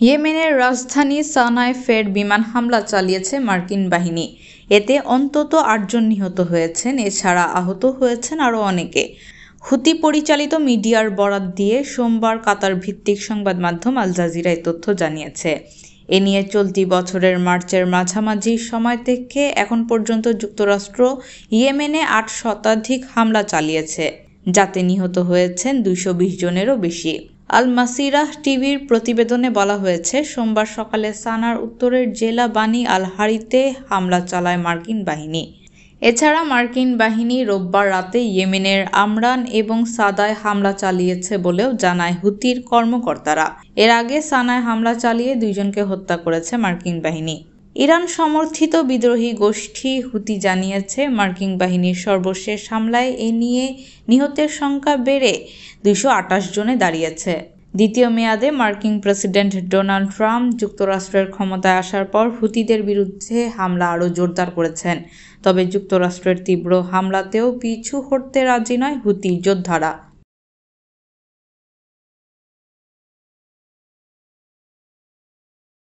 ইয়েমেনের রাজধানী সানায় ফের বিমান হামলা চালিয়েছে মার্কিন বাহিনী। এতে অন্তত ৮ জন নিহত হয়েছেন, এছাড়া আহত হয়েছেন আরও অনেকে। হুতি পরিচালিত মিডিয়ার বরাত দিয়ে সোমবার কাতার ভিত্তিক সংবাদ মাধ্যম আল জাজিরা এই তথ্য জানিয়েছে। এ নিয়ে চলতি বছরের মার্চের মাঝামাঝি সময় থেকে এখন পর্যন্ত যুক্তরাষ্ট্র ইয়েমেনে ৮ শতাধিক হামলা চালিয়েছে, যাতে নিহত হয়েছেন ২২০ জনেরও বেশি। আল মাসিরাহ টিভির প্রতিবেদনে বলা হয়েছে, সোমবার সকালে সানার উত্তরের জেলা বানি আল হারিতে হামলা চালায় মার্কিন বাহিনী। এছাড়া মার্কিন বাহিনী রোববার রাতে ইয়েমেনের আমরান এবং সাদায় হামলা চালিয়েছে বলেও জানায় হুতির কর্মকর্তারা। এর আগে সানায় হামলা চালিয়ে ২ জনকে হত্যা করেছে মার্কিন বাহিনী। ইরান সমর্থিত বিদ্রোহী গোষ্ঠী হুতি জানিয়েছে, মার্কিন বাহিনীর সর্বশেষ হামলায় এ নিয়ে নিহতের সংখ্যা বেড়ে ২২৮ জনে দাঁড়িয়েছে। দ্বিতীয় মেয়াদে মার্কিন প্রেসিডেন্ট ডোনাল্ড ট্রাম্প যুক্তরাষ্ট্রের ক্ষমতায় আসার পর হুতিদের বিরুদ্ধে হামলা আরও জোরদার করেছেন। তবে যুক্তরাষ্ট্রের তীব্র হামলাতেও পিছু হটতে রাজি নয় হুতি যোদ্ধারা।